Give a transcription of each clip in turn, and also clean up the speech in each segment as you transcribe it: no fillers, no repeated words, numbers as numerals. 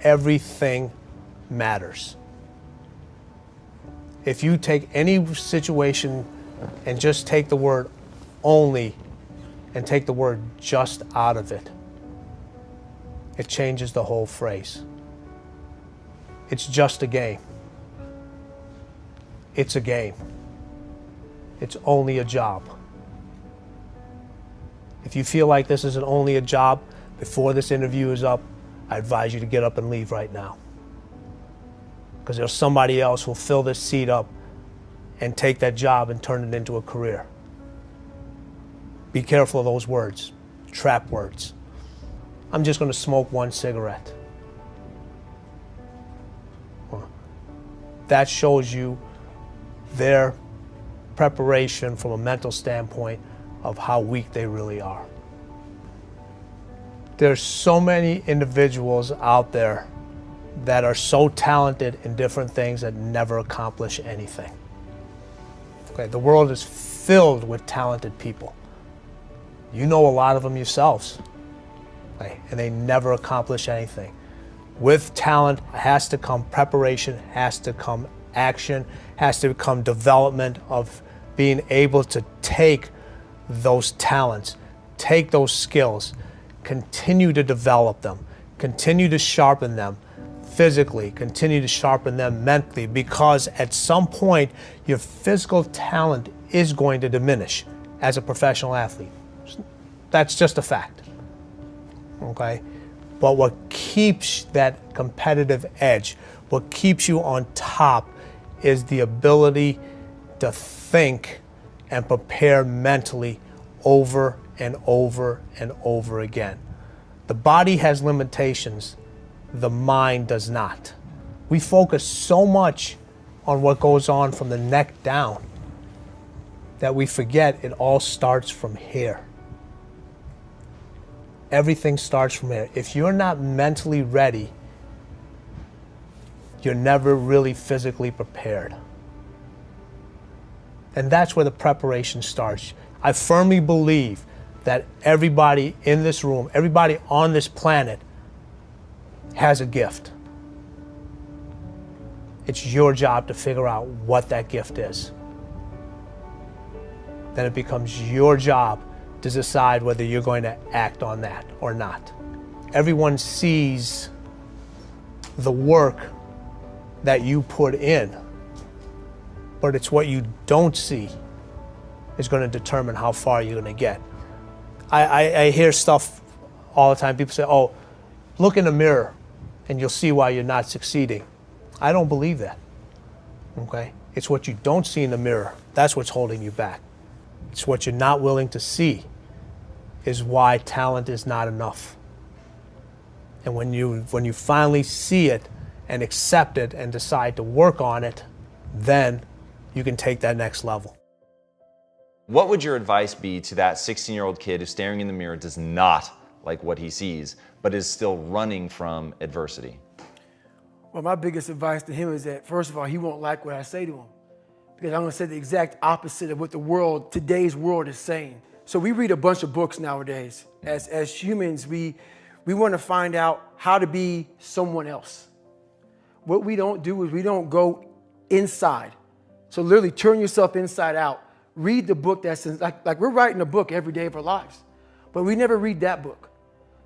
everything matters. If you take any situation and just take the word only and take the word just out of it, it changes the whole phrase. It's just a game. It's a game. It's only a job. If you feel like this is only a job, before this interview is up, I advise you to get up and leave right now. Because there's somebody else who'll fill this seat up and take that job and turn it into a career. Be careful of those words, trap words. I'm just going to smoke one cigarette. That shows you their preparation from a mental standpoint of how weak they really are. There's so many individuals out there that are so talented in different things that never accomplish anything. Okay, the world is filled with talented people. You know a lot of them yourselves, okay, and they never accomplish anything. With talent has to come preparation, has to come action, has to come development of being able to take those talents, take those skills, continue to develop them, continue to sharpen them physically, continue to sharpen them mentally, because at some point your physical talent is going to diminish as a professional athlete. That's just a fact, okay? But what keeps that competitive edge, what keeps you on top, is the ability to think and prepare mentally over and over and over again. The body has limitations, the mind does not. We focus so much on what goes on from the neck down that we forget it all starts from here. Everything starts from here. If you're not mentally ready, you're never really physically prepared. And that's where the preparation starts. I firmly believe that everybody in this room, everybody on this planet has a gift. It's your job to figure out what that gift is. Then it becomes your job to decide whether you're going to act on that or not. Everyone sees the work that you put in, but it's what you don't see is going to determine how far you're going to get. I hear stuff all the time. People say, oh, look in the mirror and you'll see why you're not succeeding. I don't believe that, okay? It's what you don't see in the mirror. That's what's holding you back. It's what you're not willing to see is why talent is not enough. And when you finally see it and accept it and decide to work on it, then you can take that next level. What would your advice be to that 16-year-old kid who's staring in the mirror, does not like what he sees, but is still running from adversity? Well, my biggest advice to him is that, first of all, he won't like what I say to him, because I'm going to say the exact opposite of what the world, today's world, is saying. So we read a bunch of books nowadays. As humans, we want to find out how to be someone else. What we don't do is we don't go inside. So literally turn yourself inside out. Read the book that's in, like we're writing a book every day of our lives, but we never read that book.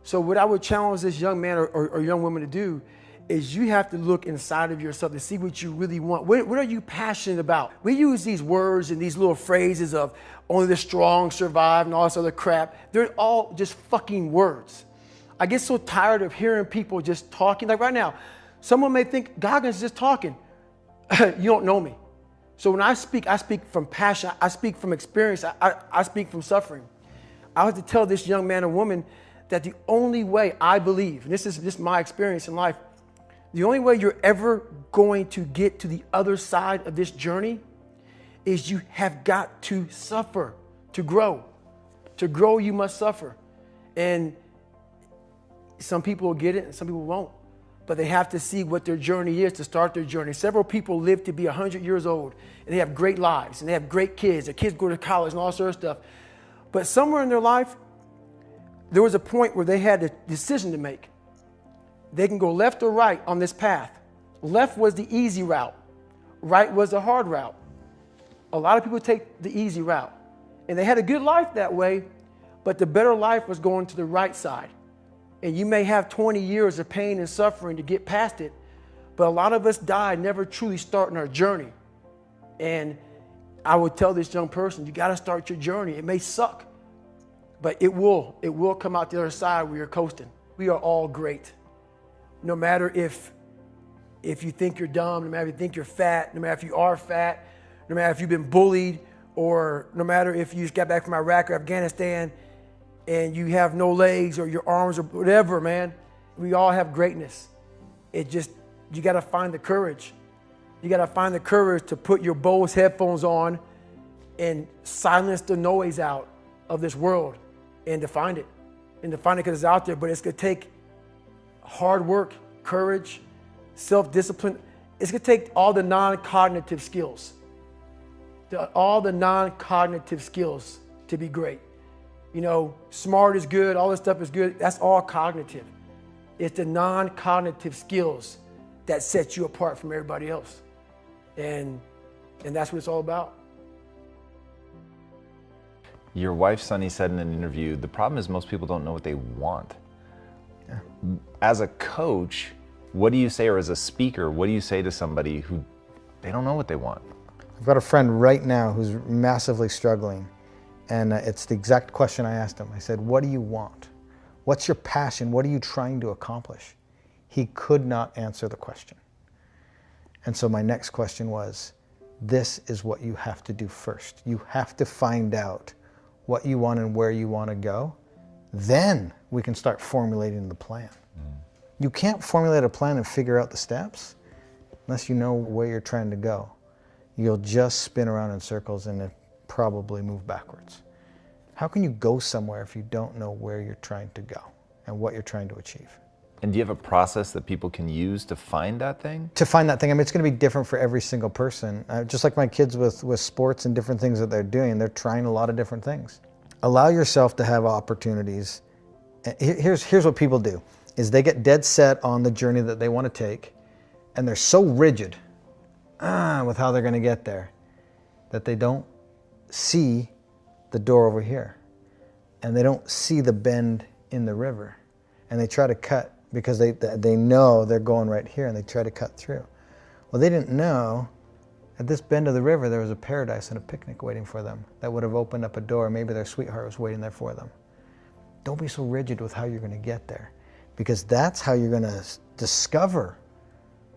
So what I would challenge this young man or young woman to do is you have to look inside of yourself to see what you really want. What are you passionate about? We use these words and these little phrases of only the strong survive and all this other crap. They're all just fucking words. I get so tired of hearing people just talking. Like right now, someone may think Goggins is just talking. You don't know me. So when I speak from passion. I speak from experience. I speak from suffering. I have to tell this young man or woman that the only way I believe, and this is just my experience in life, the only way you're ever going to get to the other side of this journey is you have got to suffer to grow. To grow, you must suffer. And some people will get it and some people won't. But they have to see what their journey is to start their journey. Several people live to be 100 years old and they have great lives and they have great kids. Their kids go to college and all sort of stuff. But somewhere in their life, there was a point where they had a decision to make. They can go left or right on this path. Left was the easy route. Right was the hard route. A lot of people take the easy route. And they had a good life that way, but the better life was going to the right side. And you may have 20 years of pain and suffering to get past it, but a lot of us die never truly starting our journey. And I would tell this young person, you got to start your journey. It may suck, but it will come out the other side where you're coasting. We are all great. No matter if you think you're dumb, no matter if you think you're fat, no matter if you are fat, no matter if you've been bullied, or no matter if you just got back from Iraq or Afghanistan and you have no legs or your arms or whatever, man, we all have greatness. It just, you got to find the courage. You got to find the courage to put your Bose headphones on and silence the noise out of this world and to find it. And to find it because it's out there, but it's going to take hard work, courage, self-discipline. It's going to take all the non-cognitive skills. All the non-cognitive skills to be great. You know, smart is good, all this stuff is good. That's all cognitive. It's the non-cognitive skills that set you apart from everybody else. And that's what it's all about. Your wife, Sunny, said in an interview, the problem is most people don't know what they want. Yeah. As a coach, what do you say, or as a speaker, what do you say to somebody who they don't know what they want? I've got a friend right now who's massively struggling, and it's the exact question I asked him. I said, what do you want? What's your passion? What are you trying to accomplish? He could not answer the question. And so my next question was, this is what you have to do first. You have to find out what you want and where you want to go. Then we can start formulating the plan. You can't formulate a plan and figure out the steps unless you know where you're trying to go. You'll just spin around in circles and probably move backwards. How can you go somewhere if you don't know where you're trying to go and what you're trying to achieve? And do you have a process that people can use to find that thing? To find that thing, I mean, it's going to be different for every single person. Just like my kids with sports and different things that they're doing, they're trying a lot of different things. Allow yourself to have opportunities. Here's what people do, is they get dead set on the journey that they want to take, and they're so rigid with how they're going to get there that they don't see the door over here, and they don't see the bend in the river, and they try to cut because they know they're going right here, and they try to cut through. Well, they didn't know at this bend of the river there was a paradise and a picnic waiting for them that would have opened up a door. Maybe their sweetheart was waiting there for them. Don't be so rigid with how you're going to get there, because that's how you're going to discover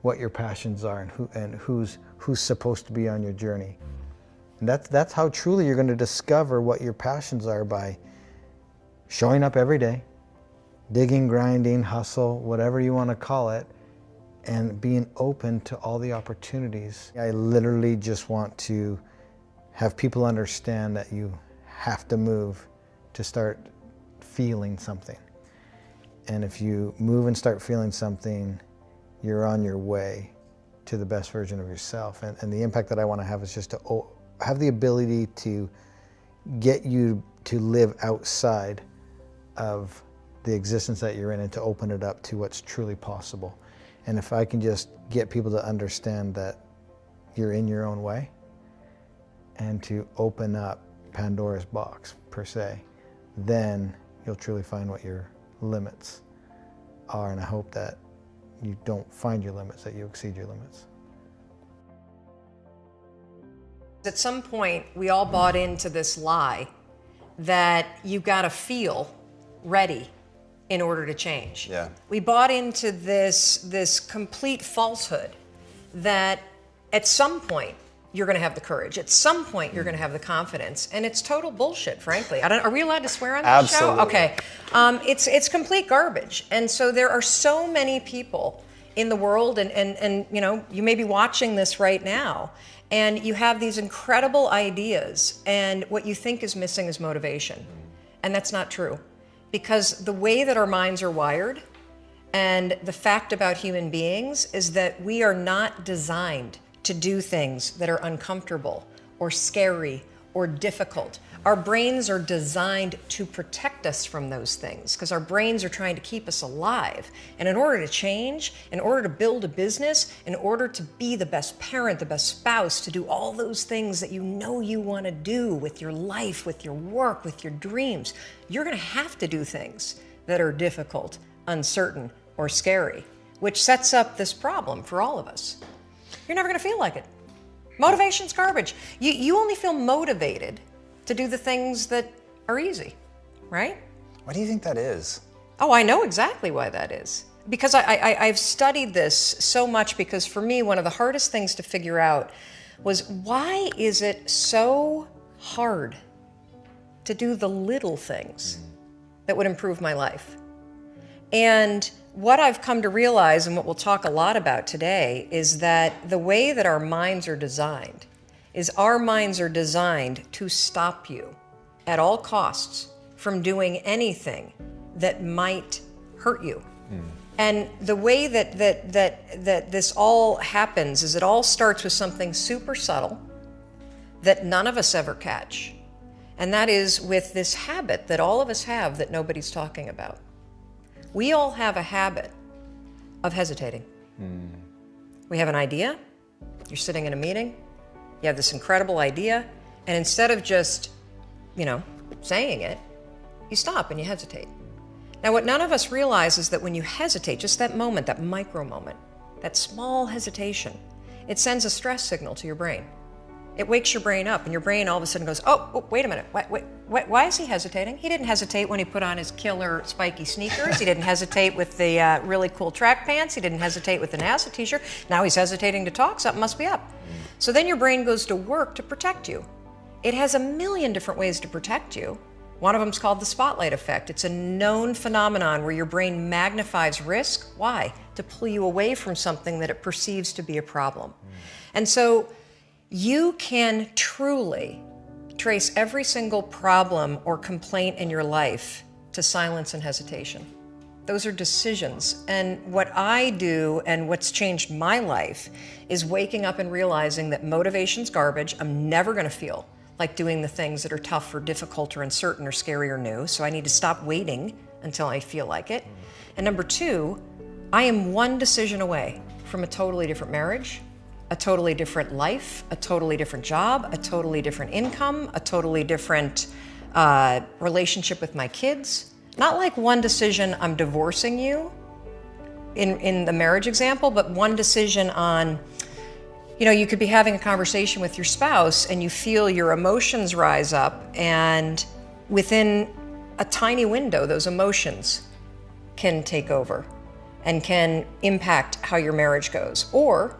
what your passions are and who's supposed to be on your journey. And that's how truly you're going to discover what your passions are, by showing up every day, digging, grinding, hustle, whatever you want to call it, and being open to all the opportunities. I literally just want to have people understand that you have to move to start feeling something. And if you move and start feeling something, you're on your way to the best version of yourself. And the impact that I want to have is just to have the ability to get you to live outside of the existence that you're in and to open it up to what's truly possible. And if I can just get people to understand that you're in your own way and to open up Pandora's box, per se, then you'll truly find what your limits are. And I hope that you don't find your limits, that you exceed your limits. At some point, we all bought into this lie that you got to feel ready in order to change. Yeah. We bought into this complete falsehood that at some point you're going to have the courage. At some point you're going to have the confidence, and it's total bullshit, frankly. Are we allowed to swear on this Absolutely. show? Okay. It's complete garbage, and so there are so many people in the world, and you know, you may be watching this right now, and you have these incredible ideas, and what you think is missing is motivation, and that's not true. Because the way that our minds are wired, and the fact about human beings, is that we are not designed to do things that are uncomfortable or scary or difficult. Our brains are designed to protect us from those things because our brains are trying to keep us alive. And in order to change, in order to build a business, in order to be the best parent, the best spouse, to do all those things that you know you want to do with your life, with your work, with your dreams, you're going to have to do things that are difficult, uncertain, or scary, which sets up this problem for all of us. You're never going to feel like it. Motivation's garbage. You only feel motivated to do the things that are easy, right? Why do you think that is? Oh, I know exactly why that is. Because I've studied this so much, because for me, one of the hardest things to figure out was, why is it so hard to do the little things that would improve my life? And what I've come to realize, and what we'll talk a lot about today, is that the way that our minds are designed is our minds are designed to stop you at all costs from doing anything that might hurt you. And the way that this all happens is it all starts with something super subtle that none of us ever catch. And that is with this habit that all of us have that nobody's talking about. We all have a habit of hesitating. We have an idea, you're sitting in a meeting, you have this incredible idea, and instead of just, saying it, you stop and you hesitate. Now, what none of us realize is that when you hesitate, just that moment, that micro moment, that small hesitation, it sends a stress signal to your brain. It wakes your brain up, and your brain all of a sudden goes, oh, wait a minute, why is he hesitating? He didn't hesitate when he put on his killer spiky sneakers. He didn't hesitate with the really cool track pants. He didn't hesitate with the NASA t-shirt. Now he's hesitating to talk. Something must be up. So then your brain goes to work to protect you. It has a million different ways to protect you. One of them is called the spotlight effect. It's a known phenomenon where your brain magnifies risk. Why? To pull you away from something that it perceives to be a problem. And so you can truly trace every single problem or complaint in your life to silence and hesitation. Those are decisions. And what I do, and what's changed my life, is waking up and realizing that motivation's garbage. I'm never going to feel like doing the things that are tough or difficult or uncertain or scary or new. So I need to stop waiting until I feel like it. And number two, I am one decision away from a totally different marriage, a totally different life, a totally different job, a totally different income, a totally different relationship with my kids. Not like one decision, I'm divorcing you in the marriage example, but one decision on, you could be having a conversation with your spouse and you feel your emotions rise up, and within a tiny window, those emotions can take over and can impact how your marriage goes. Or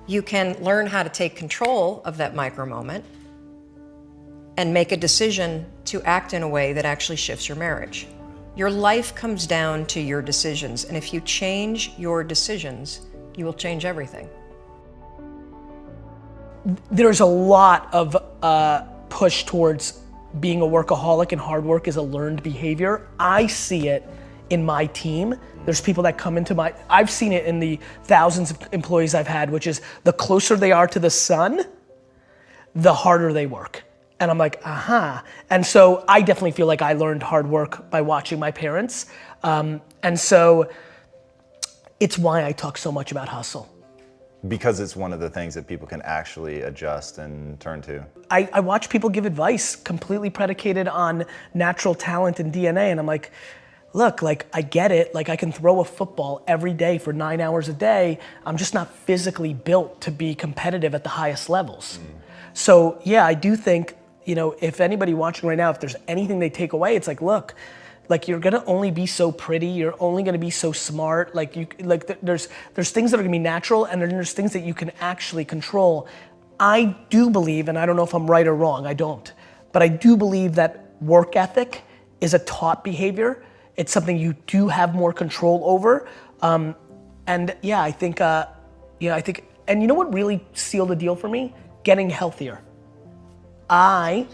you can learn how to take control of that micro moment and make a decision to act in a way that actually shifts your marriage. Your life comes down to your decisions, and if you change your decisions, you will change everything. There's a lot of push towards being a workaholic, and hard work is a learned behavior. I see it in my team. There's people that come into I've seen it in the thousands of employees I've had, which is the closer they are to the sun, the harder they work. And I'm like, aha. And so I definitely feel like I learned hard work by watching my parents. And so it's why I talk so much about hustle. Because it's one of the things that people can actually adjust and turn to. I watch people give advice completely predicated on natural talent and DNA, and I'm like, look, I get it. I can throw a football every day for 9 hours a day. I'm just not physically built to be competitive at the highest levels. So yeah, I do think, if anybody watching right now, if there's anything they take away, it's look, you're gonna only be so pretty. You're only gonna be so smart. There's things that are gonna be natural, and then there's things that you can actually control. I do believe, and I don't know if I'm right or wrong, I don't, but I do believe that work ethic is a taught behavior. It's something you do have more control over. And yeah, I think, and you know what really sealed the deal for me? Getting healthier. I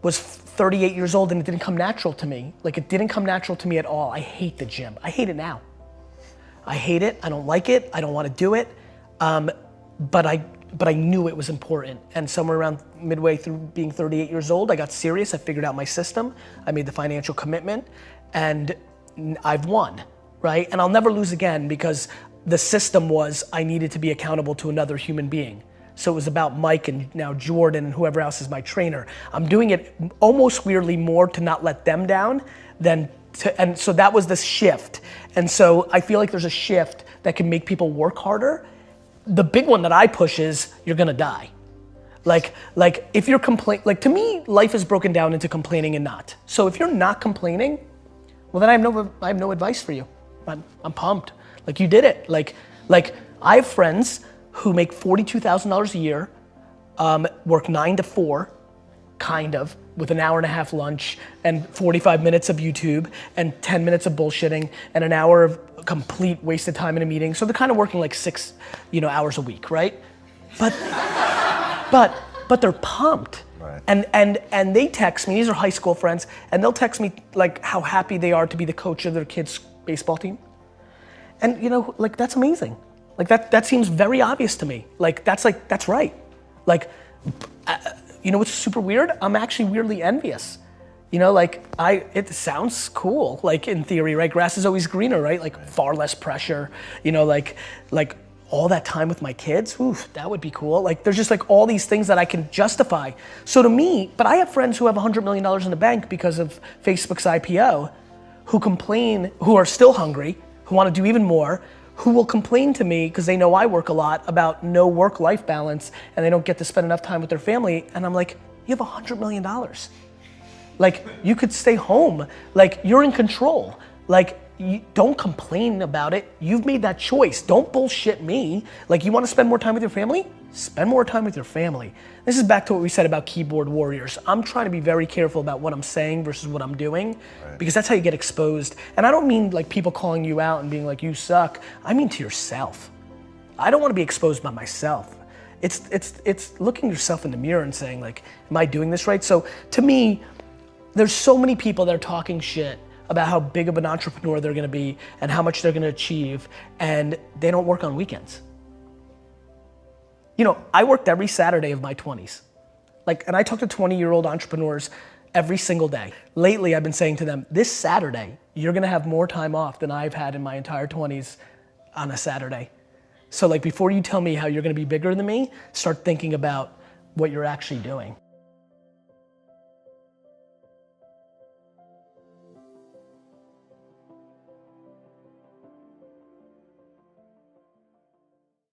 was 38 years old and it didn't come natural to me. It didn't come natural to me at all. I hate the gym. I hate it now. I hate it. I don't like it. I don't want to do it. But but I knew it was important. And somewhere around midway through being 38 years old, I got serious. I figured out my system. I made the financial commitment, and I've won, right? And I'll never lose again, because the system was I needed to be accountable to another human being. So it was about Mike and now Jordan and whoever else is my trainer. I'm doing it almost weirdly more to not let them down than to, and so that was the shift. And so I feel like there's a shift that can make people work harder. The big one that I push is you're gonna die. Like if you're like to me, life is broken down into complaining and not. So if you're not complaining, well then I have no advice for you. I'm pumped. Like you did it. Like I have friends who make $42,000 a year, work 9 to 4, kind of, with an hour and a half lunch and 45 minutes of YouTube and 10 minutes of bullshitting and an hour of complete wasted time in a meeting. So they're kind of working like 6, hours a week, right? But they're pumped. Right. And they text me, these are high school friends, and they'll text me like how happy they are to be the coach of their kids' baseball team. And like that's amazing. Like that seems very obvious to me. That's right. Like, what's super weird? I'm actually weirdly envious. It sounds cool, like in theory, right? Grass is always greener, right? Like far less pressure, like all that time with my kids, oof, that would be cool. Like there's just like all these things that I can justify. So to me, but I have friends who have $100 million in the bank because of Facebook's IPO, who complain, who are still hungry, who want to do even more, who will complain to me because they know I work a lot about no work-life balance and they don't get to spend enough time with their family. And I'm like, you have $100 million. Like you could stay home. Like you're in control. Like you don't complain about it. You've made that choice. Don't bullshit me. Like you want to spend more time with your family? Spend more time with your family. This is back to what we said about keyboard warriors. I'm trying to be very careful about what I'm saying versus what I'm doing, because that's how you get exposed. And I don't mean like people calling you out and being like, you suck. I mean to yourself. I don't want to be exposed by myself. It's looking yourself in the mirror and saying like, am I doing this right? So to me, there's so many people that are talking shit about how big of an entrepreneur they're gonna be and how much they're gonna achieve, and they don't work on weekends. I worked every Saturday of my 20s. And I talk to 20-year-old entrepreneurs every single day. Lately, I've been saying to them, this Saturday, you're gonna have more time off than I've had in my entire 20s on a Saturday. So before you tell me how you're gonna be bigger than me, start thinking about what you're actually doing.